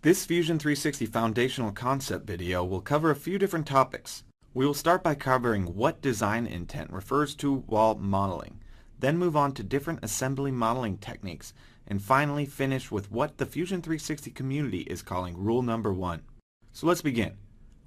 This Fusion 360 foundational concept video will cover a few different topics. We will start by covering what design intent refers to while modeling, then move on to different assembly modeling techniques, and finally finish with what the Fusion 360 community is calling rule number 1. So let's begin.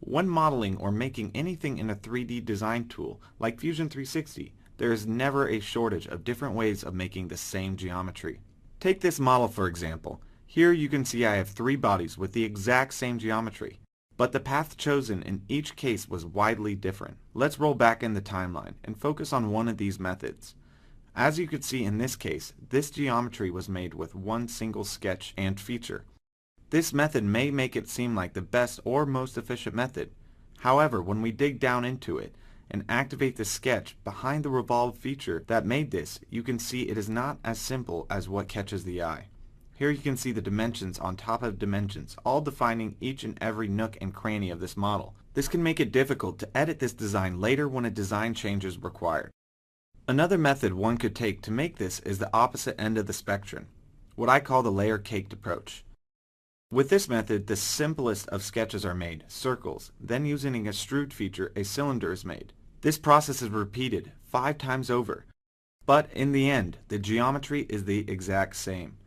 When modeling or making anything in a 3D design tool like Fusion 360, there is never a shortage of different ways of making the same geometry. Take this model for example. Here you can see I have 3 bodies with the exact same geometry, but the path chosen in each case was widely different. Let's roll back in the timeline and focus on one of these methods. As you can see in this case, this geometry was made with one single sketch and feature. This method may make it seem like the best or most efficient method. However, when we dig down into it and activate the sketch behind the revolve feature that made this, you can see it is not as simple as what catches the eye. Here you can see the dimensions on top of dimensions, all defining each and every nook and cranny of this model. This can make it difficult to edit this design later when a design change is required. Another method one could take to make this is the opposite end of the spectrum, what I call the layer caked approach. With this method, the simplest of sketches are made, circles, then using an extrude feature, a cylinder is made. This process is repeated 5 times over, but in the end, the geometry is the exact same.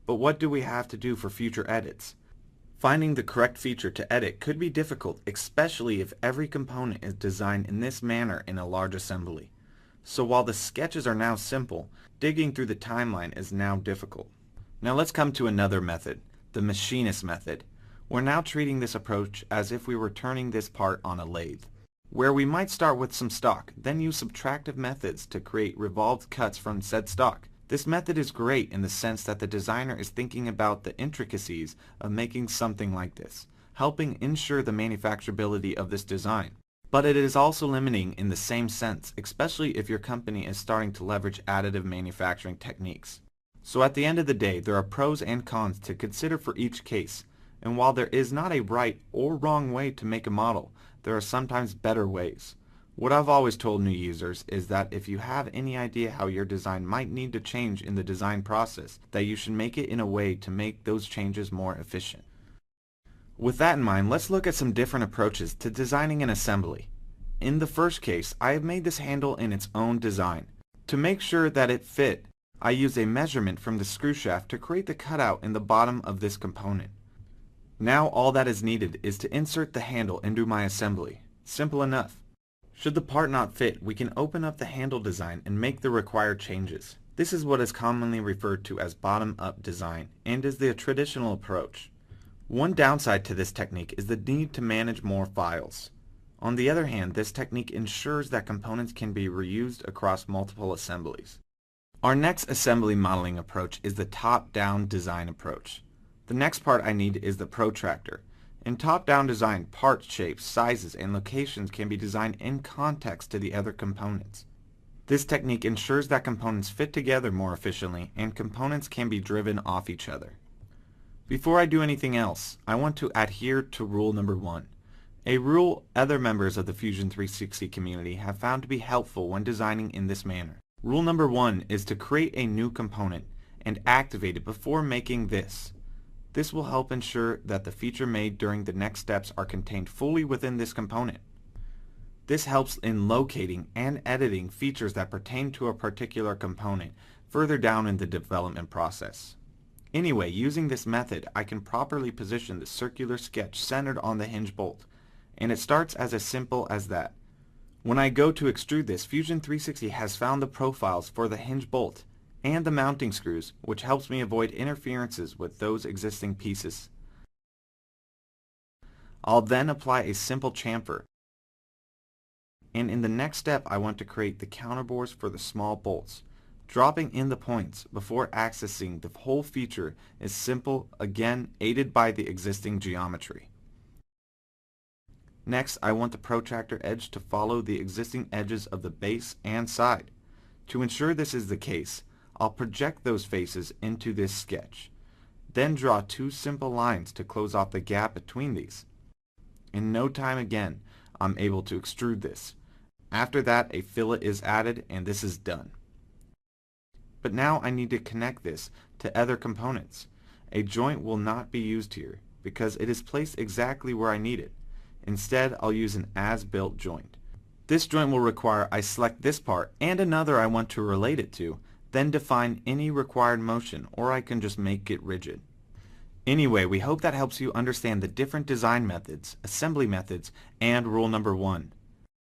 But what do we have to do for future edits? Finding the correct feature to edit could be difficult, especially if every component is designed in this manner in a large assembly. So while the sketches are now simple, digging through the timeline is now difficult. Now let's come to another method, the machinist method. We're now treating this approach as if we were turning this part on a lathe, where we might start with some stock, then use subtractive methods to create revolved cuts from said stock. This method is great in the sense that the designer is thinking about the intricacies of making something like this, helping ensure the manufacturability of this design. But it is also limiting in the same sense, especially if your company is starting to leverage additive manufacturing techniques. So at the end of the day, there are pros and cons to consider for each case, and while there is not a right or wrong way to make a model, there are sometimes better ways. What I've always told new users is that if you have any idea how your design might need to change in the design process, that you should make it in a way to make those changes more efficient. With that in mind, let's look at some different approaches to designing an assembly. In the first case, I have made this handle in its own design. To make sure that it fit, I used a measurement from the screw shaft to create the cutout in the bottom of this component. Now all that is needed is to insert the handle into my assembly. Simple enough. Should the part not fit, we can open up the handle design and make the required changes. This is what is commonly referred to as bottom-up design and is the traditional approach. One downside to this technique is the need to manage more files. On the other hand, this technique ensures that components can be reused across multiple assemblies. Our next assembly modeling approach is the top-down design approach. The next part I need is the protractor. In top-down design, parts, shapes, sizes, and locations can be designed in context to the other components. This technique ensures that components fit together more efficiently and components can be driven off each other. Before I do anything else, I want to adhere to rule number 1. A rule other members of the Fusion 360 community have found to be helpful when designing in this manner. Rule number 1 is to create a new component and activate it before making this. This will help ensure that the feature made during the next steps are contained fully within this component. This helps in locating and editing features that pertain to a particular component further down in the development process. Anyway, using this method, I can properly position the circular sketch centered on the hinge bolt, and it starts as simple as that. When I go to extrude this, Fusion 360 has found the profiles for the hinge bolt and the mounting screws, which helps me avoid interferences with those existing pieces. I'll then apply a simple chamfer, and in the next step I want to create the counterbores for the small bolts. Dropping in the points before accessing the whole feature is simple, again aided by the existing geometry. Next, I want the protractor edge to follow the existing edges of the base and side. To ensure this is the case, I'll project those faces into this sketch. Then draw 2 simple lines to close off the gap between these. In no time again, I'm able to extrude this. After that, a fillet is added and this is done. But now I need to connect this to other components. A joint will not be used here. because it is placed exactly where I need it. Instead, I'll use an as-built joint. This joint will require I select this part and another I want to relate it to, then define any required motion, or I can just make it rigid. Anyway, we hope that helps you understand the different design methods, assembly methods, and rule number 1.